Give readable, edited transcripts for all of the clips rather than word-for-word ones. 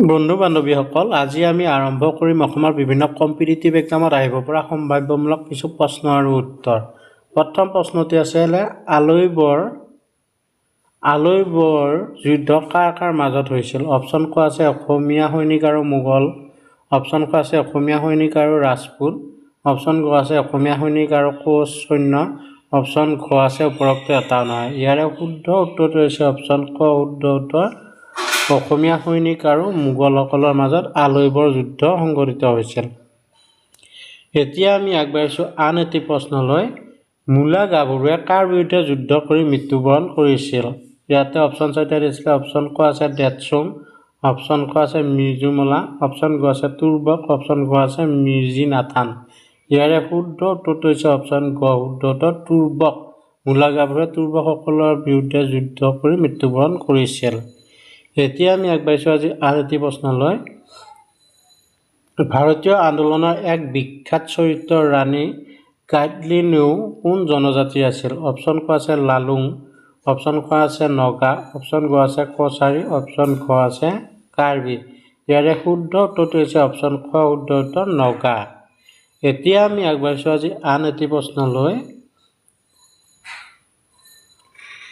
বন্ধু বান্ধৱীসকল, আজি আমি আৰম্ভ কৰিম অসমৰ বিভিন্ন কম্পিটিটিভ এক্সামত আহিব পৰা সম্ভাৱ্যমূলক কিছু প্ৰশ্ন আৰু উত্তৰ। প্ৰথম প্ৰশ্নটি আছিলে আলৈবৰ যুদ্ধ কাৰ কাৰ মাজত হৈছিল? অপশ্যন ক আছে অসমীয়া সৈনিক আৰু মোগল, অপশ্যন ক আছে অসমীয়া সৈনিক আৰু ৰাজপুত, অপশ্যন গ আছে অসমীয়া সৈনিক আৰু কোচ সৈন্য, অপশ্যন ঘ আছে উপৰোক্ত এটাও নহয়। ইয়াৰে শুদ্ধ উত্তৰটো হৈছে অপশ্যন ক শুদ্ধ উত্তৰ। অসমীয়া সৈনিক আৰু মোগলসকলৰ মাজত আলৈবৰ যুদ্ধ সংঘটিত হৈছিল। এতিয়া আমি আগবাঢ়িছোঁ আন এটি প্ৰশ্নলৈ। মূলা গাভৰুৱে কাৰ বিৰুদ্ধে যুদ্ধ কৰি মৃত্যুবৰণ কৰিছিল? ইয়াতে অপশ্যন চাৰিটা দিছিলে। অপশ্যন ক আছে দেদচুং, অপশ্যন ক আছে মিৰ্জুমলা, অপশ্যন গ আছে তুৰ্বক, অপশ্যন গ আছে মিৰ্জি নাথান। ইয়াৰে শুদ্ধ উত্তৰটো হৈছে অপশ্যন গ শুদ্ধ উত্তৰ তুৰ্বক। মূলা গাভৰুৱে তুৰ্বকসকলৰ বিৰুদ্ধে যুদ্ধ কৰি মৃত্যুবৰণ কৰিছিল। এতিয়া আমি আগবাঢ়িছোঁ আজি আন এটি প্ৰশ্নলৈ। ভাৰতীয় আন্দোলনৰ এক বিখ্যাত চৰিত্ৰ ৰাণী গাইডলিনেও কোন জনজাতিৰ আছিল? অপশ্যন ক আছে লালুং, অপশ্যন ক আছে নগা, অপশ্যন গ আছে কছাৰী, অপশ্যন ঘ আছে কাৰ্বি। ইয়াৰে শুদ্ধ উত্তৰটো হৈছে অপশ্যন খ শুদ্ধ উত্তৰ নগা। এতিয়া আমি আগবাঢ়িছোঁ আজি আন এটি প্ৰশ্নলৈ।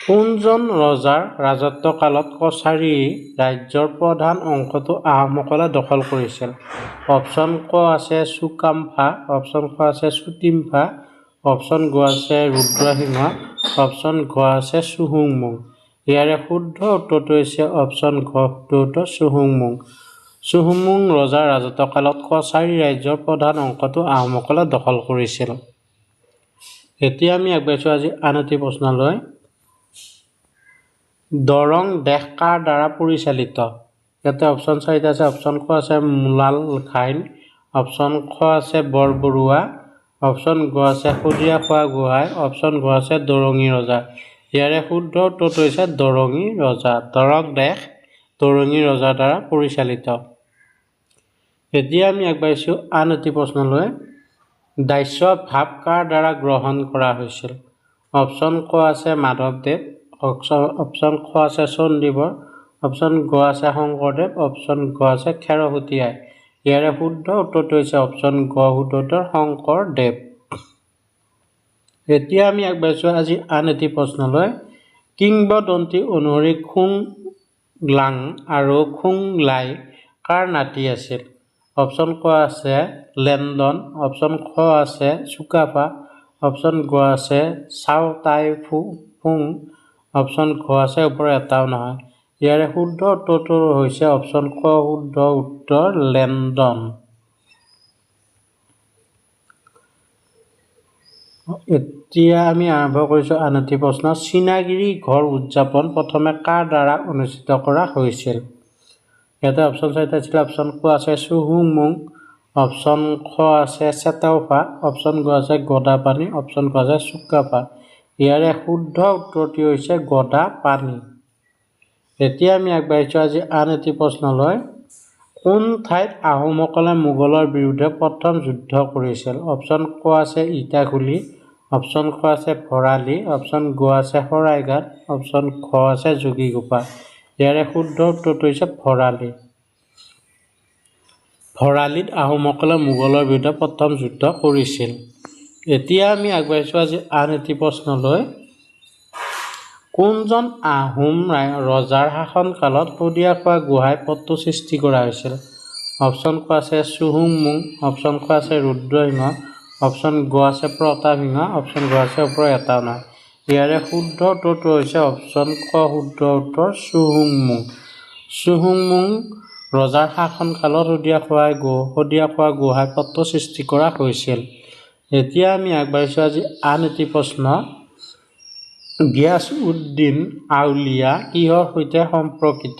কোনজন ৰজাৰ ৰাজত্বকালত কছাৰী ৰাজ্যৰ প্ৰধান অংশটো আহোমসকলে দখল কৰিছিল? অপশ্যন ক আছে চুকাম্ফা, অপশ্যন ক আছে চুটিম্ফা, অপশ্যন গ আছে ৰুদ্ৰসিংহ, অপশ্যন ঘ আছে চুহুংমুং। ইয়াৰে শুদ্ধ উত্তৰটো হৈছে অপশ্যন ঘ শুদ্ধ উত্তৰ চুহুংমুং। চুহুংমুং ৰজাৰ ৰাজত্বকালত কছাৰী ৰাজ্যৰ প্ৰধান অংশটো আহোমসকলে দখল কৰিছিল। এতিয়া আমি আগবাঢ়িছোঁ আজি আন এটি প্ৰশ্নলৈ। দৰং দেশ কাৰ দ্বাৰা পৰিচালিত? ইয়াতে অপশ্যন চাৰিটা আছে। অপশ্যন ক আছে মোলাল ঘাইন, অপশ্যন খ আছে বৰবৰুৱা, অপশ্যন গ আছে শদিয়া খোৱা গোহাঁই, অপশ্যন ঘ আছে দৰঙী ৰজা। ইয়াৰে শুদ্ধ উত্তৰটো হৈছে দৰঙী ৰজা। দৰং দেশ দৰঙী ৰজাৰ দ্বাৰা পৰিচালিত। এতিয়া আমি আগবাঢ়িছোঁ আন এটি প্ৰশ্নলৈ। দাস্য ভাৱ কাৰ দ্বাৰা গ্ৰহণ কৰা হৈছিল? অপশ্যন ক আছে মাধৱদেৱ, অপশ্যন খ আছে চণ্ডীবৰ, অপশ্যন গ আছে শংকৰদেৱ, অপশ্যন ঘ আছে খেৰসুতীয়াই। ইয়াৰে শুদ্ধ উত্তৰটো হৈছে অপশ্যন গ শুদ্ধ উত্তৰ শংকৰদেৱ। এতিয়া আমি আগবাঢ়িছোঁ আজি আন এটি প্ৰশ্নলৈ। কিংবদন্তি অনুসৰি খুং-লাং আৰু খুং-লাই কাৰ নাতি আছিল? অপশ্যন ক আছে লেনডন, অপশ্যন খ আছে চুকাফা, অপশ্যন গ আছে চাও তাই ফুং, অপশ্যন ঘ আছে ওপৰৰ এটাও নহয়। ইয়াৰে শুদ্ধ উত্তৰটো হৈছে অপশ্যন ক শুদ্ধ উত্তৰ লেনডন। এতিয়া আমি আৰম্ভ কৰিছোঁ আন এটি প্ৰশ্ন। চিনাগিৰি ঘৰ উদযাপন প্ৰথমে কাৰ দ্বাৰা অনুষ্ঠিত কৰা হৈছিল? ইয়াতে অপশ্যন চাৰিটা আছিলে। অপশ্যন ক আছে চুহুংমুং, অপশ্যন খ আছে চেতাওফা, অপশ্যন গ আছে গদাপাণি, অপশ্যন গ আছে চুকাফা। ইয়াৰে শুদ্ধ উত্তৰটি হৈছে গদাপাণি। এতিয়া আমি আগবাঢ়িছোঁ আজি আন এটি প্ৰশ্নলৈ। কোন ঠাইত আহোমসকলে মোগলৰ বিৰুদ্ধে প্ৰথম যুদ্ধ কৰিছিল? অপশ্যন ক আছে ইটাখুলি, অপশ্যন খ আছে ভৰালি, অপশ্যন গ আছে শৰাইঘাট, অপশ্যন ঘ আছে যোগীঘোপা। ইয়াৰে শুদ্ধ উত্তৰটো হৈছে ভৰালি। ভৰালিত আহোমসকলে মোগলৰ বিৰুদ্ধে প্ৰথম যুদ্ধ কৰিছিল। এতিয়া আমি আগবাঢ়িছোঁ আজি আন এটি প্ৰশ্নলৈ। কোনজন আহোম ৰজাৰ শাসনকালত শদিয়া খোৱা গোহাঁই পথটো সৃষ্টি কৰা হৈছিল? অপশ্যন ক আছে চুহুংমুং, অপশ্যন খ আছে ৰুদ্ৰসিংহ, অপশ্যন গ আছে প্ৰতাপসিংহ, অপশ্যন ঘ আছে ওপৰৰ এটাও নহয়। ইয়াৰে শুদ্ধ উত্তৰটো হৈছে অপশ্যন খ শুদ্ধ উত্তৰ চুহুংমুং। চুহুংমুং ৰজাৰ শাসনকালত শদিয়া খোৱা গোহাঁই পথটো সৃষ্টি কৰা হৈছিল। এতিয়া আমি আগবাঢ়িছোঁ আজি আন এটি প্ৰশ্ন। গিয়াছ-উদ-দিন আউলিয়া কিহৰ সৈতে সম্পৰ্কিত?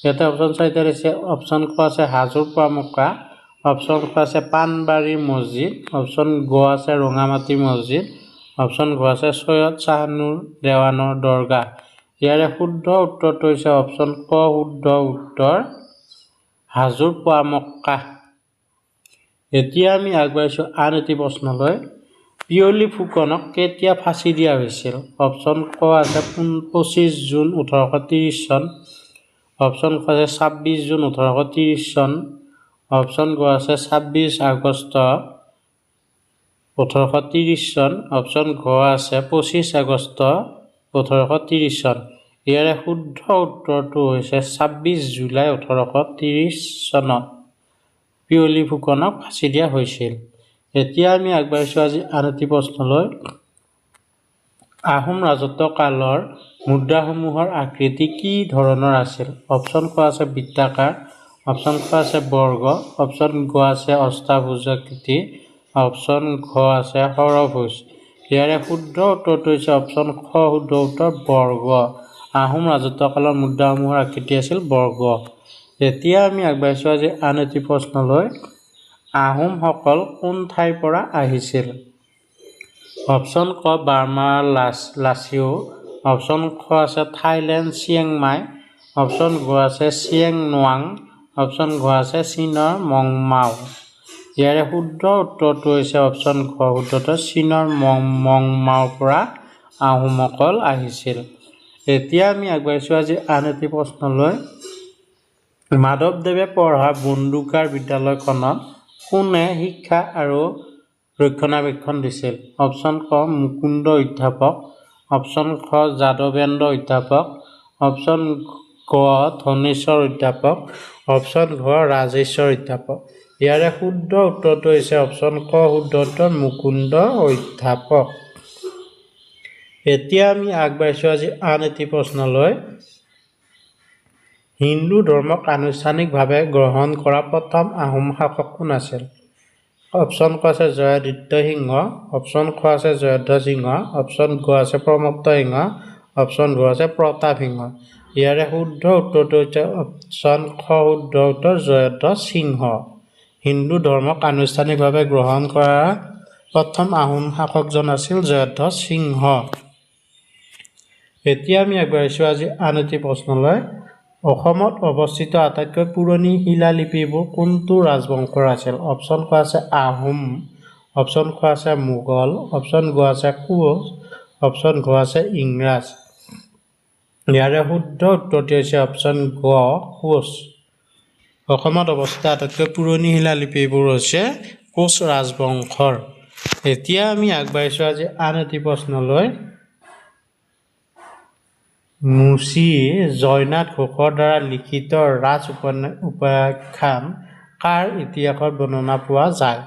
ইয়াতে অপশ্যন চাৰিটা দিছে। অপশ্যন ক আছে হাজোৰ পোৱামক্কা, অপশ্যন খ আছে পাণবাৰী মছজিদ, অপশ্যন গ আছে ৰঙামাটি মছজিদ, অপশ্যন ঘ আছে সৈয়দ শ্বাহনুৰ দেৱানৰ দৰগাহ। ইয়াৰে শুদ্ধ উত্তৰটো হৈছে অপশ্যন ক শুদ্ধ উত্তৰ হাজোৰ পোৱামক্কা। এতিয়া আমি আগবাঢ়িছোঁ আন এটি প্ৰশ্নলৈ। পিয়লি ফুকনক কেতিয়া ফাঁচি দিয়া হৈছিল? অপশ্যন ক আছে 25 জুন 1830 চন, অপশ্যন ক আছে 26 জুন 1830 চন অপশ্যন গ আছে 26 আগষ্ট 1830 চন অপশ্যন ঘ আছে 25 আগষ্ট 1830 চন ইয়াৰে শুদ্ধ উত্তৰটো হৈছে 26 জুলাই 1830 চনত পিয়লি ফুকনক ফাঁচি দিয়া হৈছিল। এতিয়া আমি আগবাঢ়িছোঁ আজি আন এটি প্ৰশ্নলৈ। আহোম ৰাজত্ব কালৰ মুদ্ৰাসমূহৰ আকৃতি কি ধৰণৰ আছিল? অপশ্যন ক আছে বৃত্তাকাৰ, অপশ্যন ক আছে বৰ্গ, অপশ্যন গ আছে অষ্টাভুজাকৃতি, অপশ্যন ঘ আছে সৰভুজ। ইয়াৰে শুদ্ধ উত্তৰটো হৈছে অপশ্যন খ শুদ্ধ উত্তৰ বৰ্গ। আহোম ৰাজত্ব কালৰ মুদ্ৰাসমূহৰ আকৃতি আছিল বৰ্গ। এতিয়া আমি আগবাঢ়িছোঁ আজি আন এটি প্ৰশ্নলৈ। আহোমসকল কোন ঠাইৰ পৰা আহিছিল? অপশ্যন ক বাৰ্মাৰ লাচিও, অপশ্যন খ আছে থাইলেণ্ড চিয়েংমাই, অপশ্যন গ আছে চিয়েং নোৱাং, অপশ্যন ঘ আছে চীনৰ মংমাও। ইয়াৰে শুদ্ধ উত্তৰটো হৈছে অপশ্যন ঘ শুদ্ধ উত্তৰ চীনৰ মংমাওৰ পৰা আহোমসকল আহিছিল। এতিয়া আমি আগবাঢ়িছোঁ আজি আন এটি প্ৰশ্নলৈ। মাধৱদেৱে পঢ়া বন্দুকাৰ বিদ্যালয়খনত কোনে শিক্ষা আৰু ৰক্ষণাবেক্ষণ দিছিল? অপশ্যন ক মুকুন্দ অধ্যাপক, অপশ্যন খ যাদৱেন্দ্ৰ অধ্যাপক, অপশ্যন গ ধনেশ্বৰ অধ্যাপক, অপশ্যন ঘ ৰাজেশ্বৰ অধ্যাপক। ইয়াৰে শুদ্ধ উত্তৰটো হৈছে অপশ্যন ক শুদ্ধ উত্তৰ মুকুন্দ অধ্যাপক। এতিয়া আমি আগবাঢ়িছোঁ আজি আন এটি প্ৰশ্নলৈ। হিন্দু ধৰ্মক আনুষ্ঠানিকভাৱে গ্ৰহণ কৰা প্ৰথম আহোম শাসক কোন আছিল? অপশ্যন ক আছে জয়াদিত্য সিংহ, অপশ্যন খ আছে জয়ধ্বজ সিংহ, অপশ্যন গ আছে প্ৰমত্ত সিংহ, অপশ্যন ঘ আছে প্ৰতাপ সিংহ। ইয়াৰে শুদ্ধ উত্তৰটো হৈছে অপশ্যন খ শুদ্ধ উত্তৰ জয়ধ্বজ সিংহ। হিন্দু ধৰ্মক আনুষ্ঠানিকভাৱে গ্ৰহণ কৰা প্ৰথম আহোম শাসকজন আছিল জয়ধ্বজ সিংহ। এতিয়া আমি আগবাঢ়িছোঁ আজি আন এটি প্ৰশ্নলৈ। অসমত অৱস্থিত আটাইতকৈ পুৰণি শিলালিপিবোৰ কোনটো ৰাজবংশৰ আছিল? অপশ্যন ক আছে আহোম, অপশ্যন খ আছে মোগল, অপশ্যন গ আছে কোচ, অপশ্যন ঘ আছে ইংৰাজ। ইয়াৰে শুদ্ধ উত্তৰটি হৈছে অপশ্যন গ কোচ। অসমত অৱস্থিত আটাইতকৈ পুৰণি শিলালিপিবোৰ হৈছে কোচ ৰাজবংশৰ। এতিয়া আমি আগবাঢ়িছোঁ আজি আন এটি প্ৰশ্নলৈ। মুচি জয়নাথ ঘোষৰ দ্বাৰা লিখিত ৰাজ উপাখ্যান কাৰ ইতিহাসৰ বৰ্ণনা পোৱা যায়?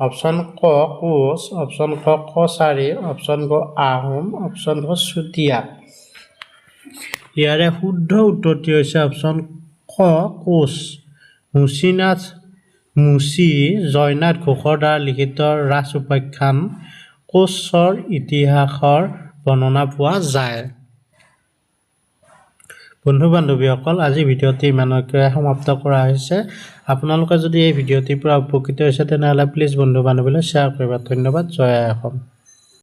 অপশ্যন ক কোচ, অপশ্যন খ কছাৰী, অপশ্যন গ আহোম, অপশ্যন ঘ চুতীয়া। ইয়াৰে শুদ্ধ উত্তৰটি হৈছে অপশ্যন খ কোচ। মুচি জয়নাথ ঘোষৰ দ্বাৰা লিখিত ৰাজ উপাখ্যান কোচৰ ইতিহাসৰ বৰ্ণনা পোৱা যায়। বন্ধু বান্ধৱীসকল, আজি ভিডিঅ'টি ইমানলৈকে সমাপ্ত কৰা হৈছে। আপোনালোকে যদি এই ভিডিঅ'টিৰ পৰা উপকৃত হৈছে তেনেহ'লে প্লিজ বন্ধু বান্ধৱীলৈ শ্বেয়াৰ কৰিবা। ধন্যবাদ। জয় আই অসম।